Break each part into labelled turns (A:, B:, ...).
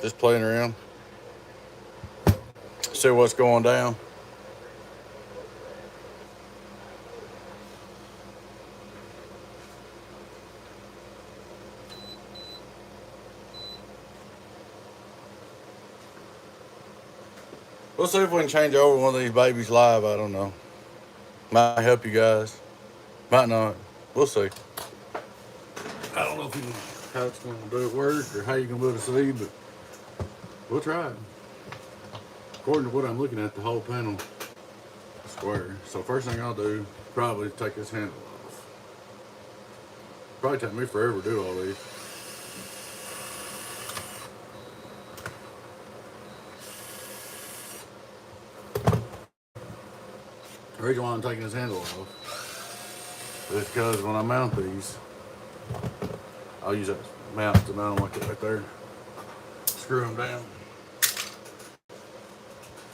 A: Just playing around. See what's going down. We'll see if we can change over one of these babies live. I don't know. Might help you guys. Might not. We'll see. I don't know if you can, how it's going to do it work or how you're going to be able to see, but we'll try it. According to what I'm looking at, the whole panel is square. So first thing I'll do, probably take this handle off. Probably take me forever to do all these. The reason why I'm taking this handle off is because when I mount these, I'll use that mount to mount them like that right there. Screw them down.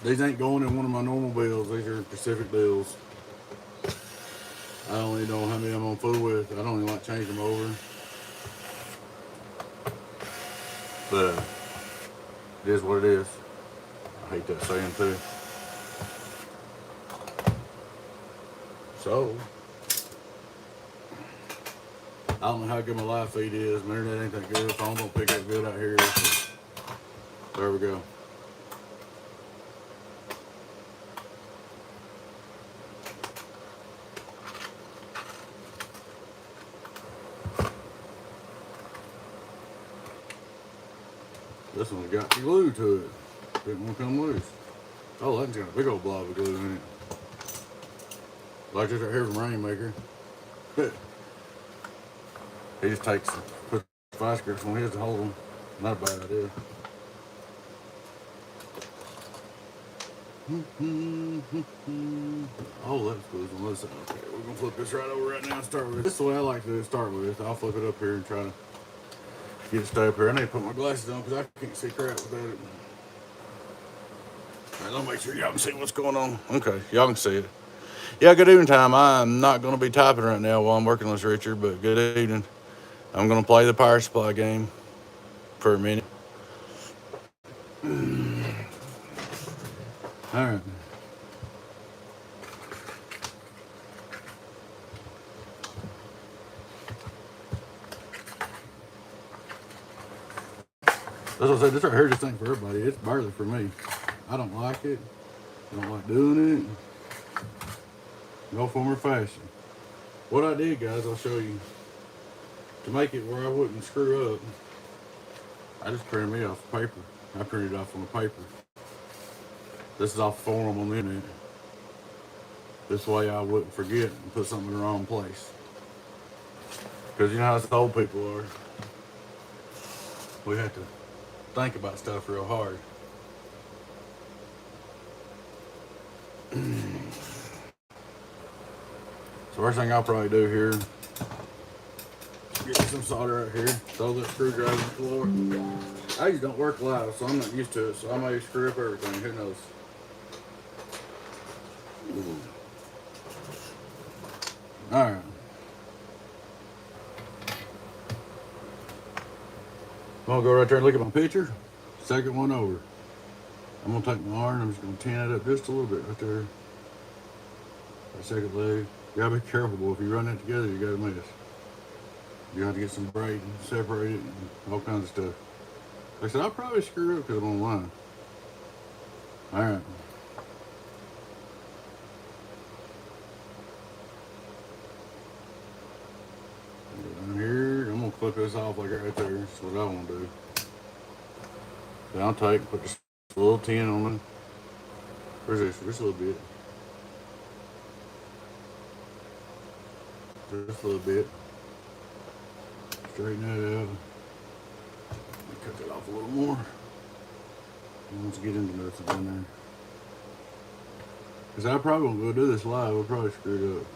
A: These ain't going in one of my normal bills. These are Pacific bills. I don't even know how many I'm gonna fool with. I don't even like changing them over. But it is what it is. I hate that saying too. So I don't know how good my live feed is. My internet ain't that good. Phone don't pick up good out here. So there we go. This one's got glue to it. Didn't want to come loose. Oh, that's got a big old blob of glue in it. Like this right here from Rainmaker. He just takes, puts vice grips on his to hold them. Not a bad idea. Oh, that's good. Listen, okay, we're gonna flip this right over right now and start with. This is the way I like to start with. I'll flip it up here and try to get it stay up here. I need to put my glasses on because I can't see crap without it. All right, let me make sure y'all can see what's going on. Okay, y'all can see it. Yeah, good evening time. I'm not going to be typing right now while I'm working with Richard, but good evening. I'm going to play the power supply game for a minute. All right. That's what I said. This right here, this ain't for everybody. It's barely for me. I don't like it. I don't like doing it. No form or fashion. What I did, guys, I'll show you. To make it where I wouldn't screw up, I just printed me off paper. I printed it off on the paper. This is off the forum on the internet. This way I wouldn't forget and put something in the wrong place. Because you know how us old people are. We have to think about stuff real hard. So first thing I'll probably do here, get some solder out here, throw that screwdriver on the floor. I just don't work live, so I'm not used to it, so I may screw up everything, who knows. Alright. I'm gonna go right there and look at my picture. Second one over. I'm gonna take my arm and I'm just gonna tan it up just a little bit right there. That second leg. You gotta be careful, boy. If you run that together, you gotta mess. You have to get some braid and separate it and all kinds of stuff. Like I said, I'll probably screw up because I'm online. Alright. Down here, I'm gonna clip this off like right there. That's what I wanna do. Then I'll take, put this little tin on it. Where's this? Just a little bit. Just a little bit. Straighten that out. Cut that off a little more. Once get into nothing in there. Because I probably won't go do this live. We'll probably screw it up.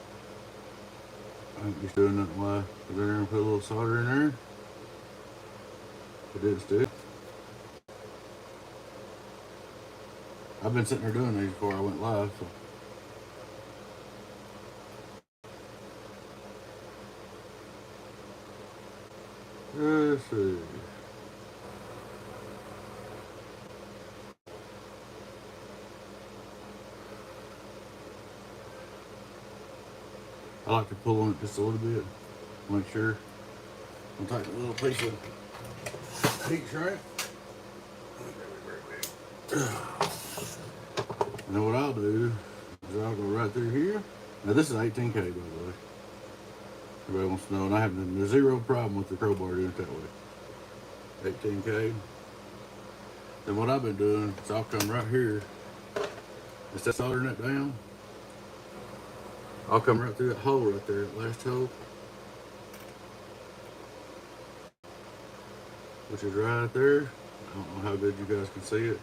A: I ain't just doing nothing live. Put it in there and put a little solder in there. It did stick. I've been sitting there doing these before I went live. So. Let's see. I like to pull on it just a little bit, make sure. I'm taking a little piece of heat shrink. And then what I'll do is I'll go right through here. Now this is 18K by the way. Everybody wants to know, and I have zero problem with the crowbar doing it that way. 18K. Then what I've been doing is I'll come right here, instead of soldering it down, I'll come right through that hole right there, that last hole, which is right there. I don't know how good you guys can see it.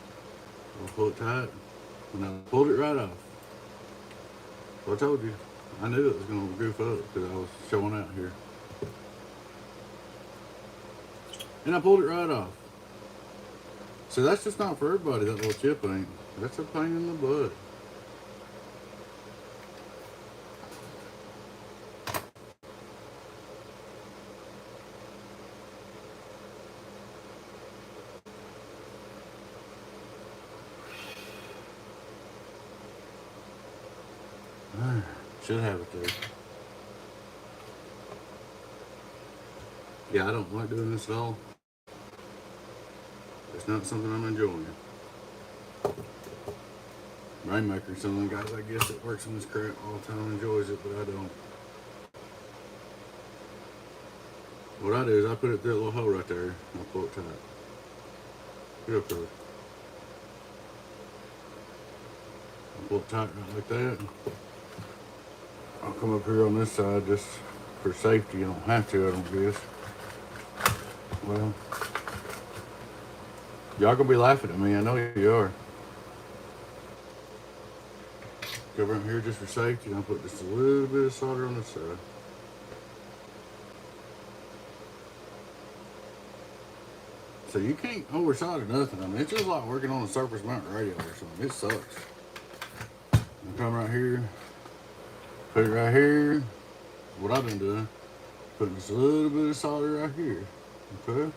A: I'll pull it tight, and I pulled it right off. So I told you, I knew it was going to goof up because I was showing out here. And I pulled it right off. So that's just not for everybody, that little chip ain't. That's a pain in the butt. Should have it there. Yeah, I don't like doing this at all. It's not something I'm enjoying. Rainmaker, some of the guys I guess that works in this crap all the time enjoys it, but I don't. What I do is I put it through that little hole right there and I pull it tight. Real quick. I pull it tight right like that. I'll come up here on this side just for safety. You don't have to, I don't guess. Well, y'all gonna be laughing at me, I know you are. Go around here just for safety, and I'll put just a little bit of solder on this side. So you can't over solder nothing. I mean, it's just like working on a surface mount radio or something. It sucks. I come right here, put it right here. What I've been doing, putting just a little bit of solder right here. Okay.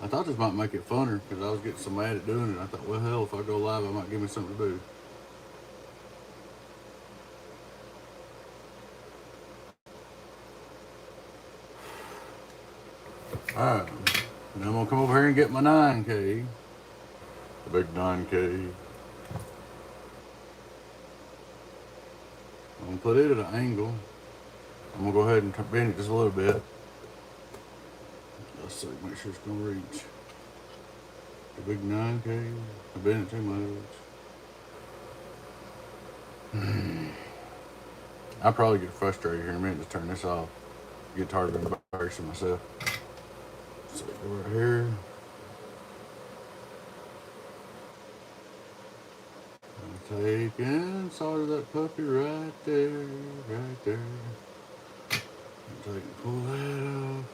A: I thought this might make it funner because I was getting so mad at doing it. I thought, well, hell, if I go live, I might give me something to do. Alright, now I'm gonna come over here and get my 9K. The big 9K. I'm gonna put it at an angle. I'm gonna go ahead and bend it just a little bit. Let's see, make sure it's gonna reach. The big 9K. I bend it too much. I'll probably get frustrated here in a minute to turn this off. Get tired of embarrassing myself. So go right here. I'm taking solder that puppy right there, right there. I'm taking, pull that off.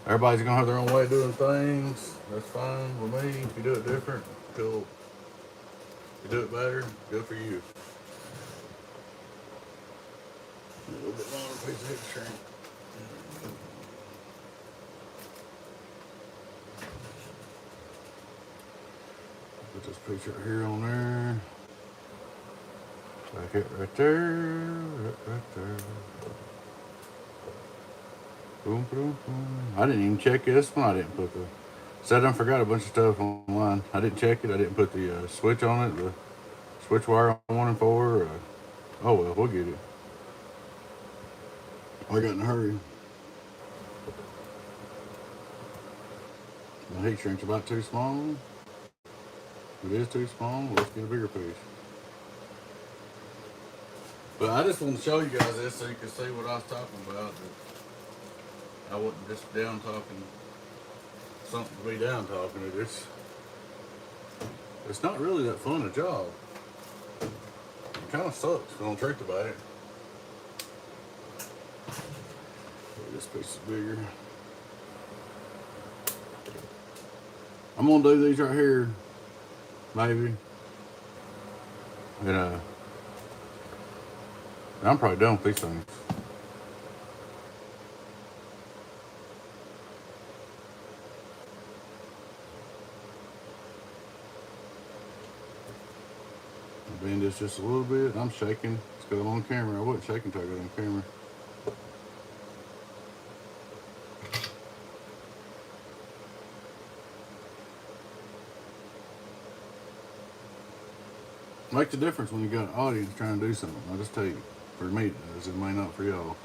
A: Everybody's gonna have their own way of doing things. That's fine with me. If you do it different, cool. If you do it better, good for you. A little bit longer piece of heat shrink. Put this piece right here on there. Like it right there, right there. Boom, boom, boom. I didn't even check this one. I didn't put the. So I done forgot a bunch of stuff online. I didn't check it. I didn't put the switch on it. The switch wire on 1 and 4. Oh well, we'll get it. I got in a hurry. The heat shrink's about too small. If it is too small, let's get a bigger piece. But I just want to show you guys this so you can see what I was talking about. That I wasn't just down talking something to be down talking. It's not really that fun a job. It kind of sucks when I'm tricked about it. This piece is bigger. I'm gonna do these right here, maybe. And I'm probably done with these things. bend this just a little bit. I'm shaking. It's because I'm on camera. I wasn't shaking until I got on camera. Makes a difference when you got an audience trying to do something. I'll just tell you. For me it does. It may not for y'all.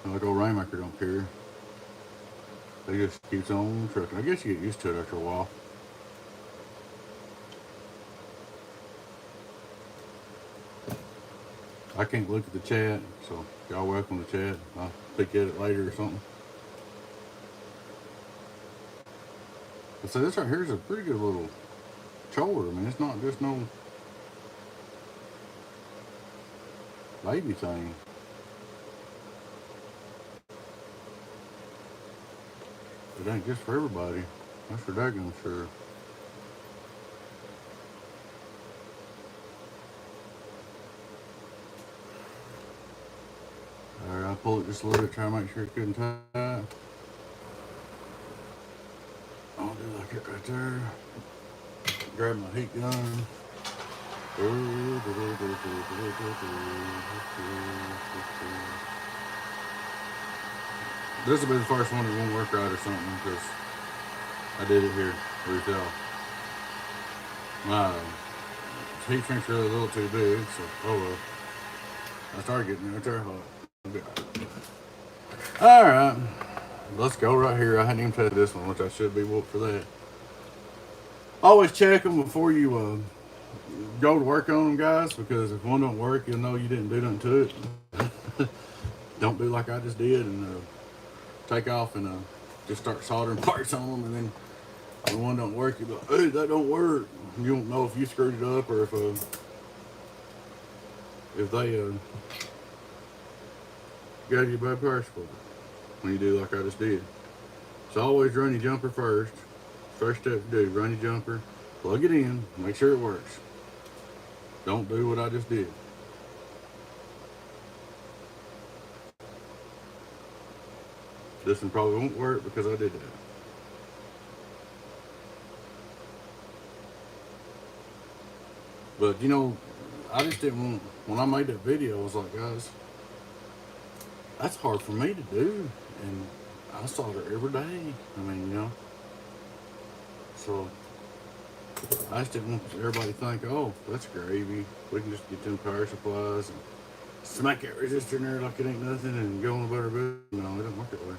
A: Like old Rainmaker don't care. He just keeps on trucking. I guess you get used to it after a while. I can't look at the chat, so y'all welcome to chat. I'll pick at it later or something. So this right here is a pretty good little chore. I mean, it's not just no baby thing. It ain't just for everybody. That's for daggone sure. Alright, I'll pull it just a little bit, try to make sure it's good and tight. I'll do like it right there. Grab my heat gun. This will be the first one that won't work right or something because I did it here. We tell. My heat sink's really a little too big, so oh well. I started getting it there hot. Alright, let's go right here. I hadn't even tested this one, which I should be whooped for that. Always check them before you go to work on them, guys, because if one don't work, you'll know you didn't do nothing to it. Don't do like I just did and take off and just start soldering parts on them, and then when one don't work, you're like, hey, that don't work. You don't know if you screwed it up or if they gave you a bad parts for it when you do like I just did. So always run your jumper first. First step to do, run your jumper, plug it in, make sure it works. Don't do what I just did. This one probably won't work because I did that. But you know, I just didn't want, when I made that video, I was like, guys, that's hard for me to do. And I solder every day. I mean, you know. So I just didn't want everybody to think, oh, that's gravy. We can just get them power supplies and smack that resistor in there like it ain't nothing and go on a better bit. No, it doesn't work that way.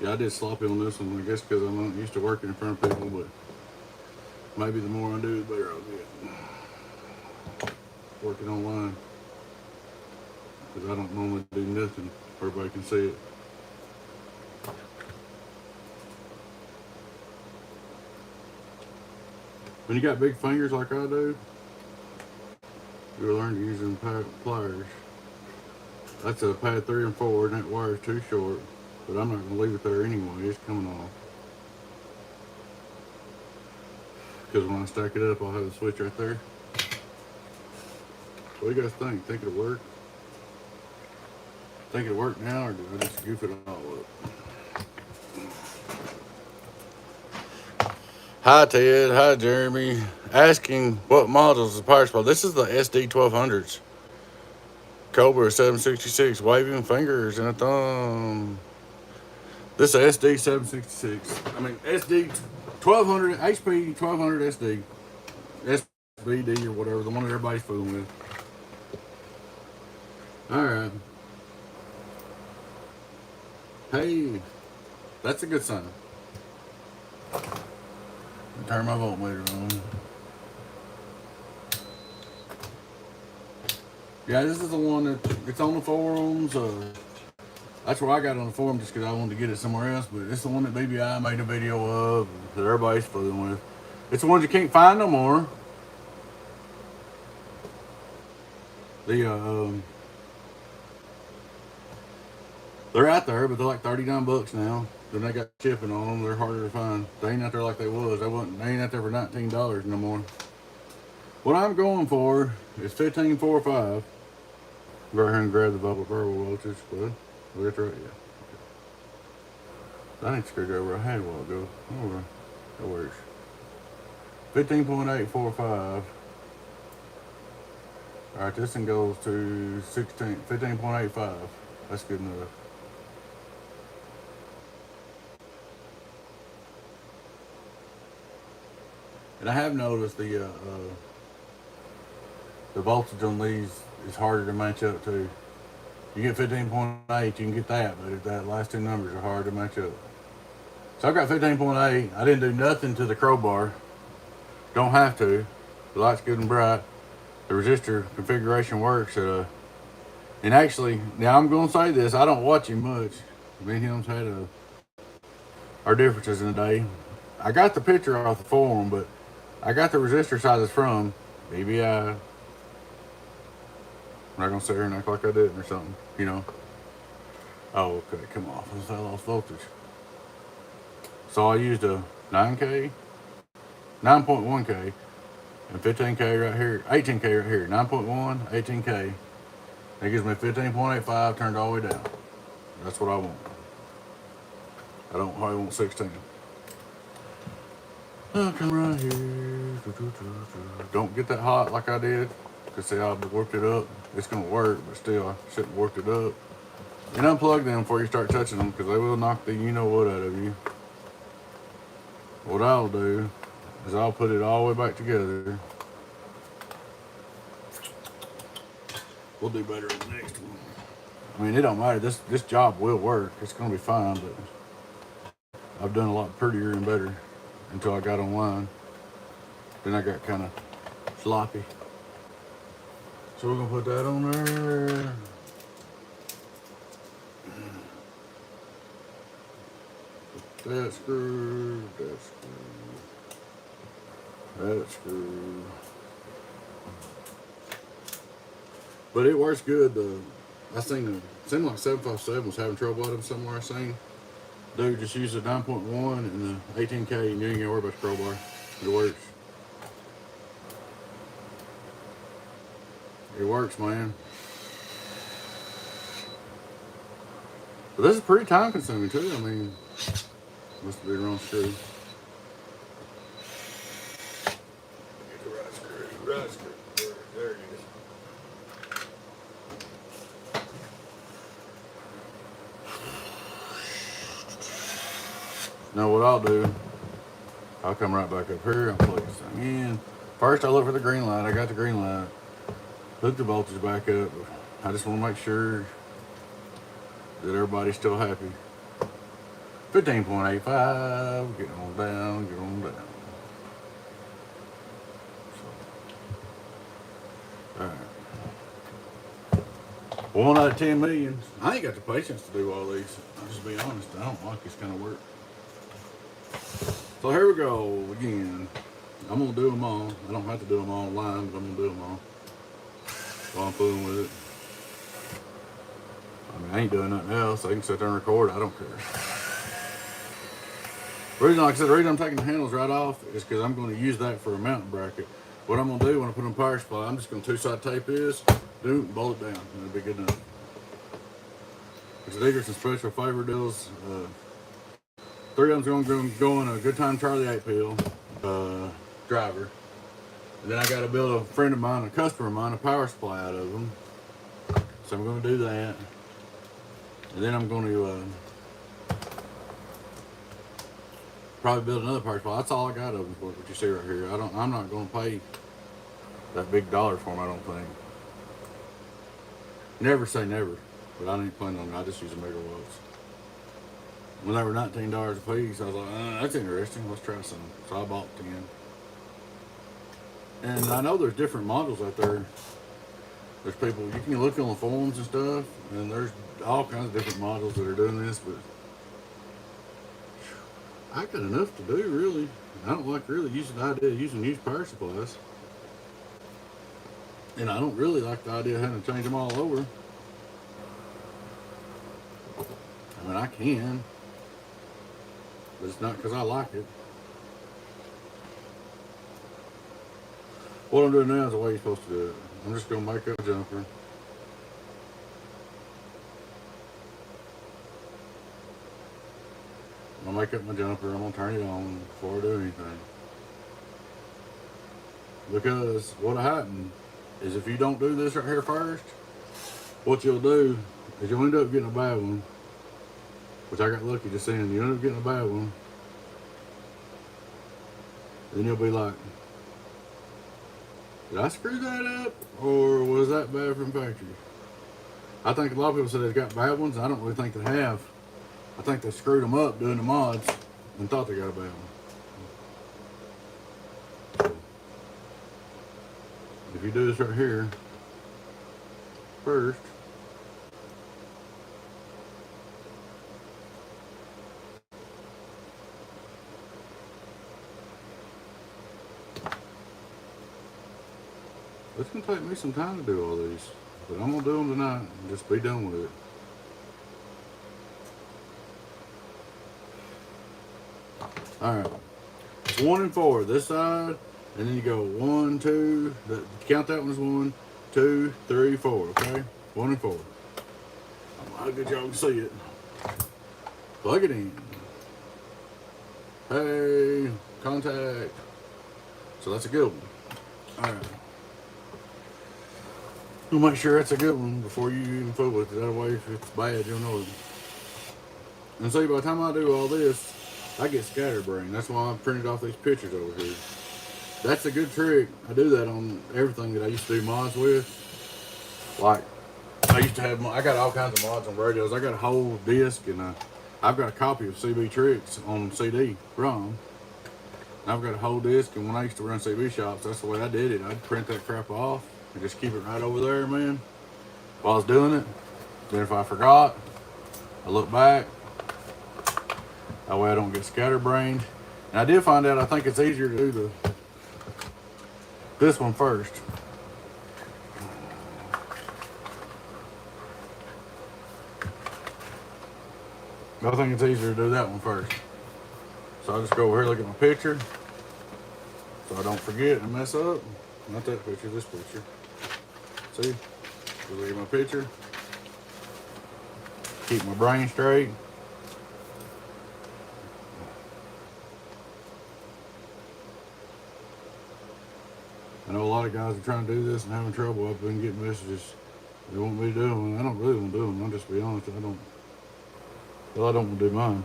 A: Yeah, I did sloppy on this one, I guess because I'm not used to working in front of people, but maybe the more I do, the better I'll get. Working online. Because I don't normally do nothing where everybody can see it. When you got big fingers like I do, you'll learn to use them pliers. That's a pad 3 and 4, and that wire's too short. But I'm not going to leave it there anyway. It's coming off. Because when I stack it up, I'll have the switch right there. What do you guys think? Think it'll work? Think it'll work now, or do I just goof it all up? Hi Ted, hi Jeremy. Asking what models the power supply. This is the SD 1200s. Cobra 766, waving fingers and a thumb. This is SD 766. I mean SD 1200, HP 1200 SD. SBD or whatever, the one that everybody's fooling with. Alright. Hey, that's a good sign. Turn my voltmeter on. Yeah, this is the one that it's on the forums. That's where I got on the forum just because I wanted to get it somewhere else. But it's the one that BBI made a video of that everybody's fooling with. It's the ones you can't find no more. They're out there, but they're like 39 bucks now. Then they got shipping on them. They're harder to find. They ain't out there like they was. They ain't out there for $19 no more. What I'm going for is 15.45. Go ahead and grab the bubble voltage, bud. That's right, yeah. I need a screwdriver I had a while ago. Oh, that works. 15.845. Alright, this one goes to 15.85. That's good enough. And I have noticed the voltage on these is harder to match up to. You get 15.8, you can get that, but if that last two numbers are hard to match up. So I've got 15.8. I didn't do nothing to the crowbar. Don't have to. The light's good and bright. The resistor configuration works. And actually, now I'm going to say this. I don't watch him much. Me and him's had our differences in the day. I got the picture off the forum, but I got the resistor sizes from BBI. I'm not going to sit here and act like I didn't or something, you know. Oh, okay, come off. I lost voltage. So I used a 9K, 9.1K, and 15K right here, 18K right here, 9.1, 18K. That gives me 15.85 turned all the way down. That's what I want. I want 16. I'll come right here. Don't get that hot like I did. Because see, I worked it up. It's going to work, but still, I shouldn't have worked it up. And unplug them before you start touching them, because they will knock the you-know-what out of you. What I'll do is I'll put it all the way back together. We'll do better in the next one. I mean, it don't matter. This job will work. It's going to be fine, but I've done a lot prettier and better until I got online. Then I got kind of sloppy. So we're going to put that on there. That screw, that screw, that screw. But it works good. I seen it seemed like 757 was having trouble at him somewhere. I seen. Dude, just use the 9.1 and the 18K, and you ain't gonna worry about the crowbar. It works. It works, man. But this is pretty time consuming too. I mean, must be the wrong screw. Get the right screw. Right screw. There it is. Now what I'll do, I'll come right back up here and plug this thing in. First I look for the green light. I got the green light. Hook the voltage back up. I just want to make sure that everybody's still happy. 15.85, get on down, get on down. So, alright. 1 out of 10 million. I ain't got the patience to do all these. I'll just be honest, I don't like this kind of work. So here we go again. I'm gonna do them all. I don't have to do them all online, but I'm gonna do them all while I'm fooling with it. I mean, I ain't doing nothing else. I can sit there and record. I don't care. The reason, like I said, the reason I'm taking the handles right off is because I'm going to use that for a mounting bracket. What I'm going to do when I put on power supply, I'm just going to two-side tape this, bolt it down, and it'll be good enough. Because these are some special favor deals. 3 of them's going to go in a Good Time Charlie 8-pill driver. And then I got to build a friend of mine, a customer of mine, a power supply out of them. So I'm going to do that. And then I'm going to probably build another power supply. That's all I got of them, what you see right here. I'm not going to pay that big dollar for them, I don't think. Never say never, but I ain't planning on it. I just use the megawatts. When they were $19 a piece, I was like, that's interesting. Let's try some. So I bought 10. And I know there's different models out there. There's people, you can look on the forums and stuff, and there's all kinds of different models that are doing this, but I got enough to do, really. I don't like really using the idea of using used power supplies. And I don't really like the idea of having to change them all over. I mean, I can, but it's not because I like it. What I'm doing now is the way you're supposed to do it. I'm just going to make up a jumper. I'll make up my jumper. I'm going to turn it on before I do anything. Because what happened is if you don't do this right here first, what you'll do is you'll end up getting a bad one, which I got lucky just saying. You end up getting a bad one, then you'll be like, did I screw that up, or was that bad from factory? I think a lot of people say they've got bad ones. I don't really think they have. I think they screwed them up doing the mods and thought they got a bad one. If you do this right here first, it's going to take me some time to do all these, but I'm going to do them tonight and just be done with it. Alright, it's 1 and 4 this side, and then you go 1, 2, count that one as 1, 2, 3, 4, okay? 1 and 4. I don't know how good y'all can see it. Plug it in. Hey, contact. So that's a good one. Alright. We'll make sure it's a good one before you even fool with it. That way, if it's bad, you'll know it. And see, by the time I do all this, I get scatterbrained. That's why I printed off these pictures over here. That's a good trick. I do that on everything that I used to do mods with. Like, I used to have, I got all kinds of mods on radios. I got a whole disc, and I've got a copy of CB Tricks on CD-ROM. I've got a whole disc, and when I used to run CB shops, that's the way I did it. I'd print that crap off and just keep it right over there, man, while I was doing it. Then if I forgot, I look back. That way I don't get scatterbrained. And I did find out I think it's easier to do this one first. I think it's easier to do that one first. So I just go over here, look at my picture, so I don't forget and mess up. Not that picture, this picture. See? Just look at my picture. Keep my brain straight. I know a lot of guys are trying to do this and having trouble. I've been getting messages they want me to do them. I don't really want to do them. I'll just be honest. I don't want to do mine.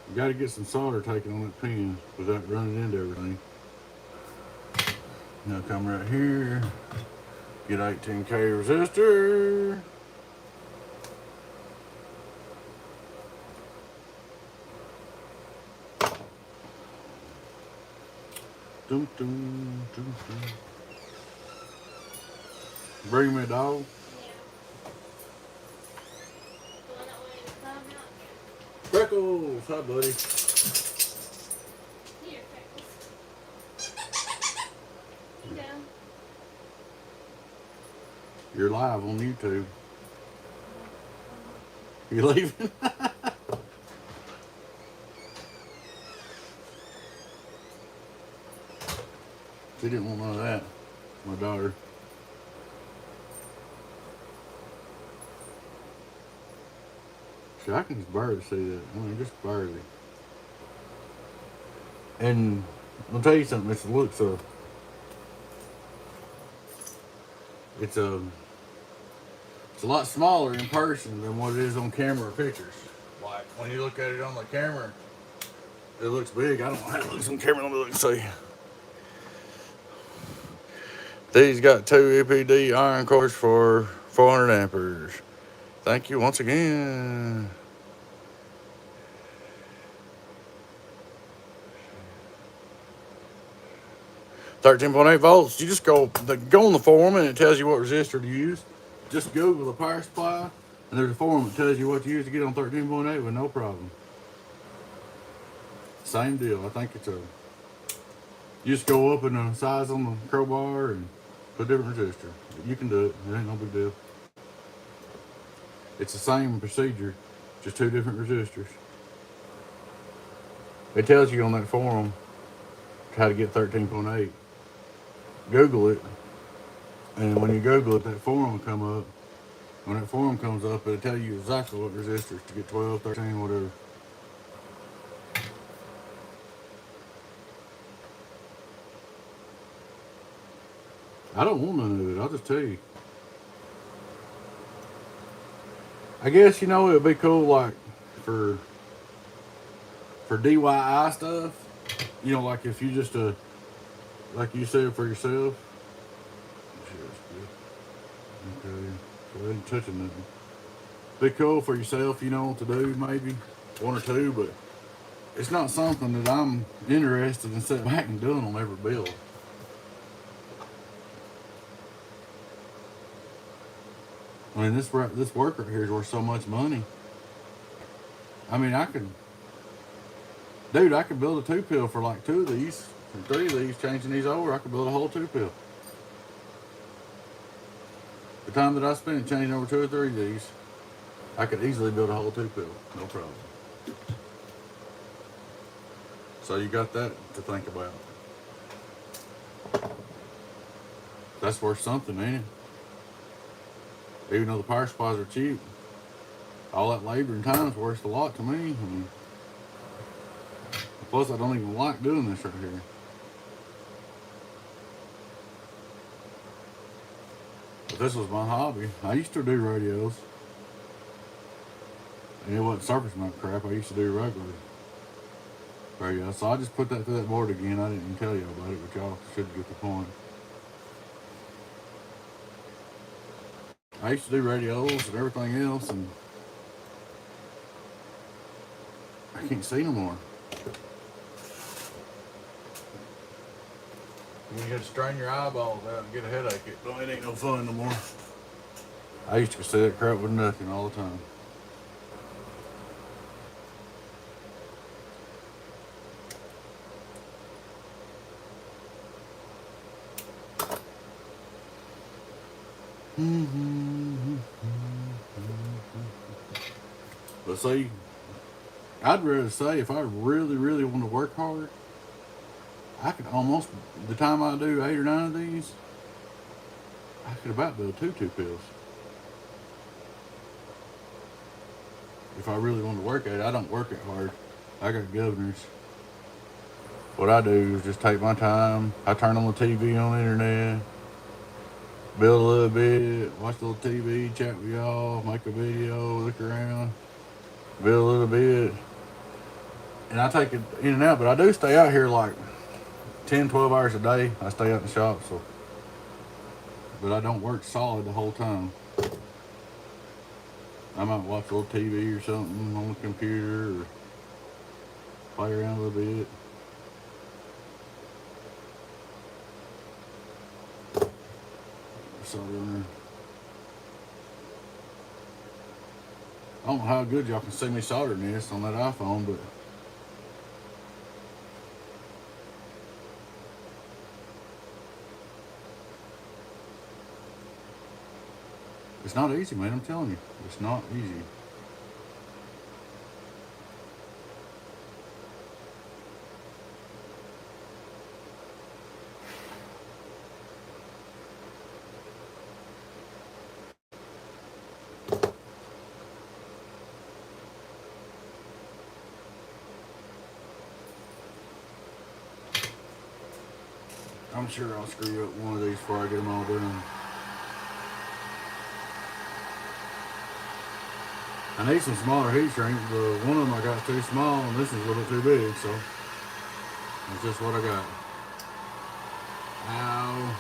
A: You got to get some solder taken on that pin without running into everything. Now come right here, get 18K resistor. Dum, dum, dum, dum. Bring me a dog. Freckles, hi buddy.
B: Here, Freckles. You go.
A: You're live on YouTube. You leaving? She didn't want none of that, my daughter. See, I can just barely see that. I mean, just barely. And I'll tell you something. It's a lot smaller in person than what it is on camera or pictures. Like when you look at it on the camera, it looks big. I don't know how it looks on camera. Let me look and see. These got 2 EPD iron cores for 400 amperes. Thank you once again. .8 volts. You just go on the forum and it tells you what resistor to use. Just Google the power supply and there's a forum that tells you what to use to get on 13.8 with no problem. Same deal. I think it's you just go up in the size on the crowbar and Put a different resistor. You can do it. It ain't no big deal. It's the same procedure, just two different resistors. It tells you on that forum how to get 13.8. Google it, and when you Google it, that forum will come up. When that forum comes up, it'll tell you exactly what resistors to get 12, 13, whatever. I don't want none of it, I'll just tell you. I guess, you know, it'd be cool, like, for DIY stuff. You know, like if you just, like you said, for yourself. Okay, so I ain't touching nothing. Be cool for yourself, you know, to do maybe one or two, but it's not something that I'm interested in sitting back and doing on every build. I mean, this work right here is worth so much money. I mean, I could build a 2-pill for like 2 of these, and 3 of these, changing these over. I could build a whole 2-pill. The time that I spent changing over 2 or 3 of these, I could easily build a whole 2-pill, no problem. So you got that to think about. That's worth something, ain't it? Even though the power supplies are cheap, all that labor and time is worth a lot to me. I mean, plus, I don't even like doing this right here. But this was my hobby. I used to do radios. And it wasn't surface mount crap. I used to do regular radios. So I just put that through that board again. I didn't even tell y'all about it, but y'all should get the point. I used to do radios and everything else, and I can't see no more. When you had to strain your eyeballs out and get a headache, it ain't no fun no more. I used to see that crap with nothing all the time. But see, I'd rather say if I really, really want to work hard, I could almost, the time I do 8 or 9 of these, I could about build 2-pills. If I really want to work at it, I don't work it hard. I got governors. What I do is just take my time. I turn on the TV on the internet, build a little bit, watch a little TV, chat with y'all, make a video, look around, build a little bit. And I take it in and out, but I do stay out here like 10, 12 hours a day. I stay out in the shop, so. But I don't work solid the whole time. I might watch a little TV or something on the computer or play around a little bit. Soldering. I don't know how good y'all can see me soldering this on that iPhone, but it's not easy, man. I'm telling you, it's not easy. I'm sure I'll screw up one of these before I get them all done. I need some smaller heat shrink, but one of them I got too small and this is a little bit too big, so that's just what I got. Ow.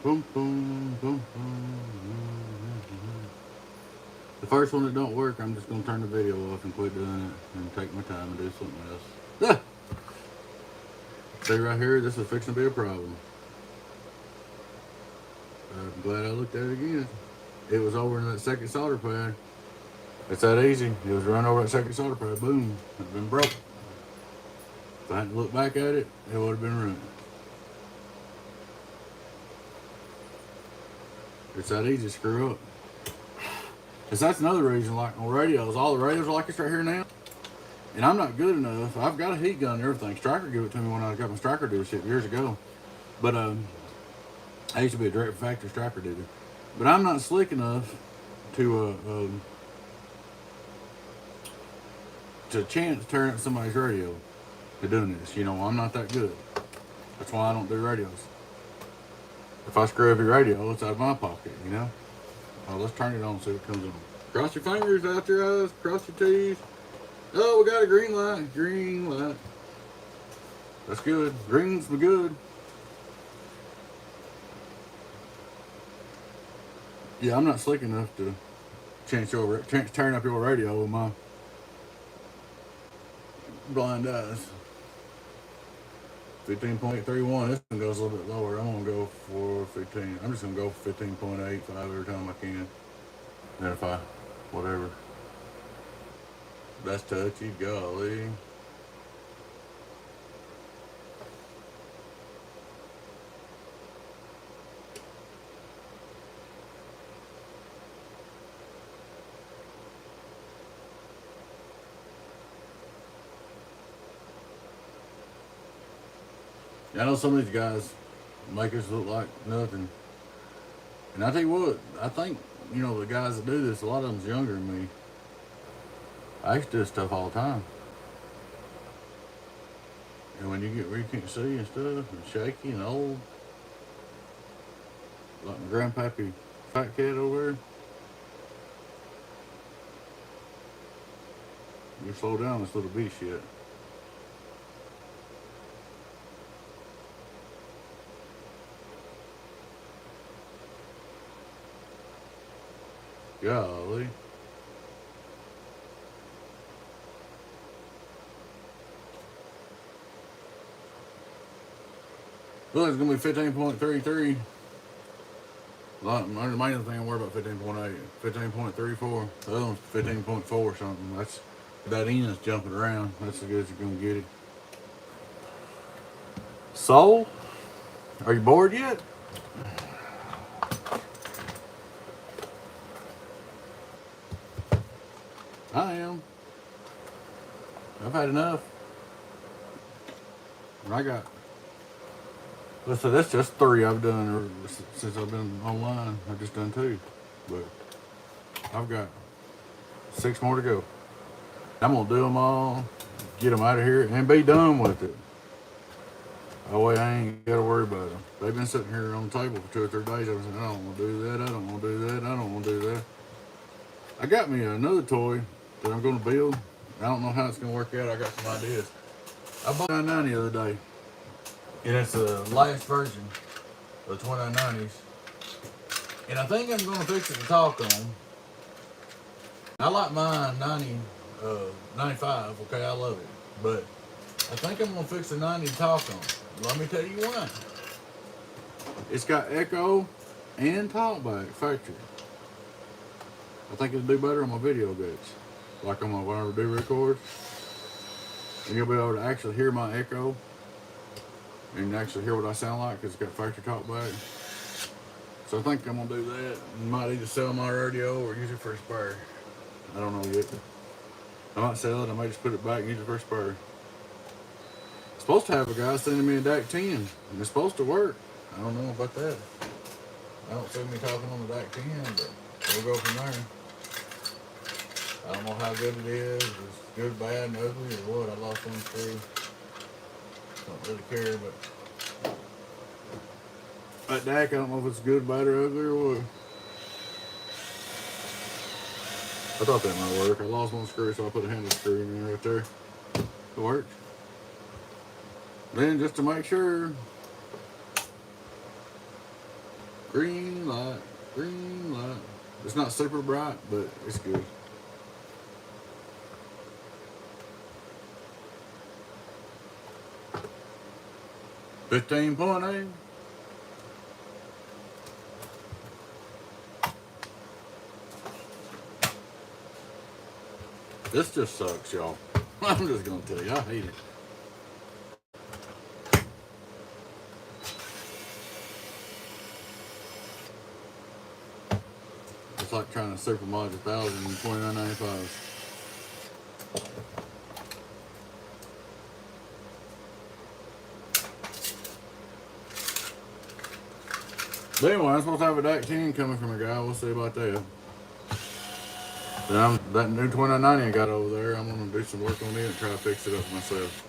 A: Boom, boom, boom, boom. The first one that don't work, I'm just going to turn the video off and quit doing it and take my time and do something else. Ah! See right here, this is fixing to be a problem. I'm glad I looked at it again. It was over in that second solder pad. It's that easy. It was run over that second solder pad. Boom. It's been broke. If I hadn't looked back at it, it would have been ruined. It's that easy to screw up. Cause that's another reason, like on radios, all the radios are like this right here now. And I'm not good enough. I've got a heat gun and everything. Striker gave it to me when I got my striker dealership years ago. But I used to be a direct factory striker dealer. But I'm not slick enough to chance tearing up somebody's radio to doing this. You know, I'm not that good. That's why I don't do radios. If I screw up your radio, it's out of my pocket, you know? Oh, let's turn it on and see what comes on. Cross your fingers, out your eyes, cross your teeth. Oh, we got a green light. Green light. That's good. Green's the good. Yeah, I'm not slick enough to chance tearing up your radio with my blind eyes. 15.31. This one goes a little bit lower. I'm gonna go for 15. I'm just gonna go for 15.85 every time I can. Then if I, whatever. That's touchy, golly. I know some of these guys make us look like nothing. And I tell you what, I think, you know, the guys that do this, a lot of them's younger than me. I used to do this stuff all the time. And when you get where you can't see and stuff, and shaky and old, like my grandpappy fat cat over there, you slow down this little bitty shit. Golly. Well, it's going to be 15.33. The main thing I'm worried about 15.8, 15.34. The other one's 15.4 or something. That's that end's jumping around. That's as good as you're going to get it. So, are you bored yet? I am. I've had enough. I got, let's say that's just 3 I've done since I've been online. I've just done 2, but I've got 6 more to go. I'm gonna do them all, get them out of here, and be done with it. That way I ain't gotta worry about them. They've been sitting here on the table for 2 or 3 days. I've been saying, I don't wanna do that, I don't wanna do that, I don't wanna do that. I got me another toy that I'm gonna build. I don't know how it's gonna work out. I got some ideas. I bought $9.90 the other day, and it's the last version of the 2990s. And I think I'm gonna fix it to talk on. I like mine 95. Okay, I love it, but I think I'm gonna fix the 90 to talk on. Let me tell you why. It's got echo and talkback factory. I think it'll do better on my video bits, like on my whenever I do records. And you'll be able to actually hear my echo and actually hear what I sound like because it's got factory talkback. So I think I'm gonna do that. I might either sell my radio or use it for a spare. I don't know yet. I might sell it. I might just put it back and use it for a spare. I'm supposed to have a guy sending me a DAC 10, and it's supposed to work. I don't know about that. I don't see me talking on the DAC 10, but we'll go from there. I don't know how good it is. If it's good, bad, and ugly, or what. I lost one screw. Don't really care, but that DAC, I don't know if it's good, bad, or ugly, or what. I thought that might work. I lost one screw, so I put a handle screw in there right there. It worked. Then, just to make sure, green light, green light. It's not super bright, but it's good. $15.8. This just sucks, y'all. I'm just gonna tell you, I hate it. It's like trying to supermod 1,000 and $29.95. But anyway, I'm supposed to have a DAC 10 coming from a guy. We'll see about that. Then that new 2990 I got over there, I'm going to do some work on it and try to fix it up myself.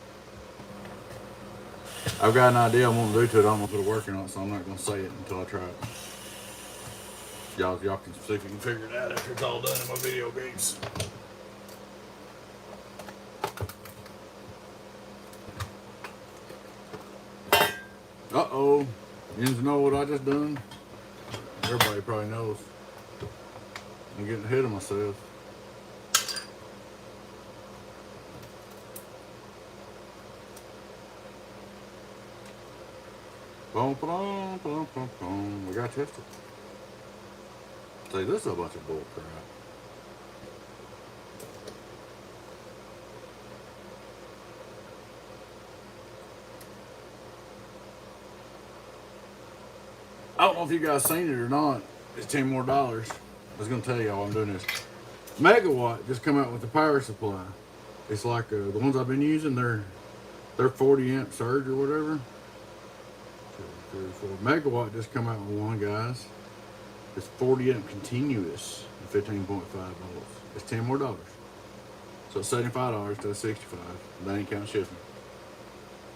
A: I've got an idea I'm going to do to it. I don't know if it'll work or not, so I'm not going to say it until I try it. Y'all can see if you can figure it out after it's all done in my video games. Uh-oh. You know what I just done? Everybody probably knows. I'm getting ahead of myself. Boom, boom, boom, boom, boom. We got tested. See, this is a bunch of bull crap. I don't know if you guys seen it or not. It's $10 more. I was gonna tell y'all I'm doing this. Megawatt just come out with the power supply. It's like the ones I've been using. They're 40 amp surge or whatever. 2, 3, 4. Megawatt just come out with one, guys. It's 40 amp continuous and 15.5 volts. It's $10 more. So it's $75 instead of $65. That ain't count shipping.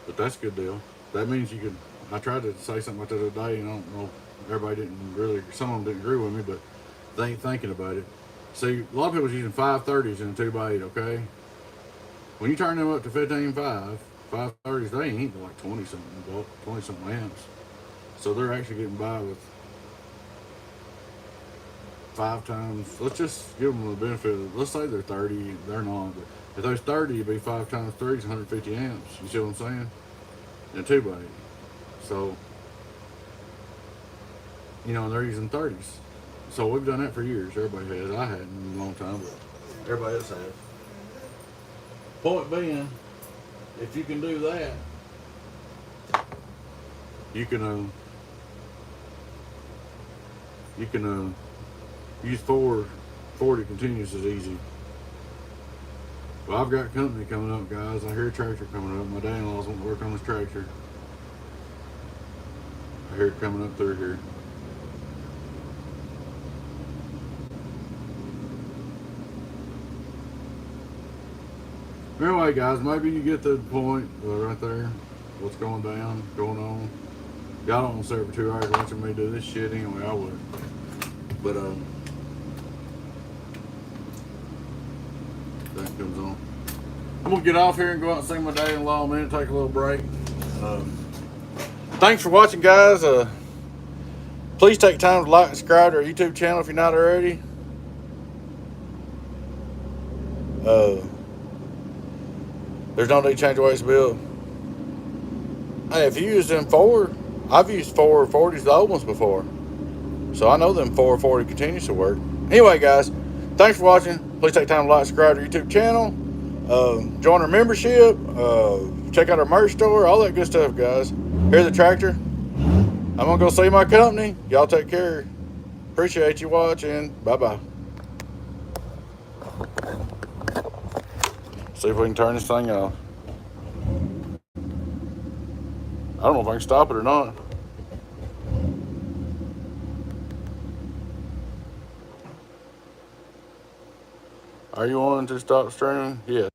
A: But that's a good deal. That means you can. I tried to say something about that the other day, and I don't know. Everybody didn't really. Some of them didn't agree with me, but they ain't thinking about it. See, a lot of people's using 530s in a 2x8. Okay. When you turn them up to 15.5, 530s, they ain't but like 20 something amps. So they're actually getting by with 5 times. Let's just give them the benefit of, let's say they're 30, they're not, but if they're 30, it'd be 5 times 3 is 150 amps. You see what I'm saying? In a 2x8. So, you know, and they're using 30s. So we've done that for years. Everybody has. I hadn't in a long time, but everybody else has. Point being, if you can do that, you can use 440 continuous as easy. Well, I've got company coming up, guys. I hear a tractor coming up. My dad-in-law's wanting to work on this tractor. I hear it coming up through here. Anyway, guys, maybe you get the point right there. What's going down, going on. Y'all don't want to sit for 2 hours watching me do this shit anyway. I would. But that comes on. I'm gonna get off here and go out and see my dad-in-law in a minute. Take a little break. Thanks for watching, guys. Please take time to like and subscribe to our YouTube channel if you're not already. There's no need to change the way it's built. Hey, if you use them I've used 440s, the old ones before. So I know them 440 continues to work. Anyway, guys, thanks for watching. Please take time to like and subscribe to our YouTube channel. Join our membership. Check out our merch store. All that good stuff, guys. Here's the tractor. I'm going to go see my company. Y'all take care. Appreciate you watching. Bye-bye. See if we can turn this thing off. I don't know if I can stop it or not. Are you wanting to stop streaming? Yes.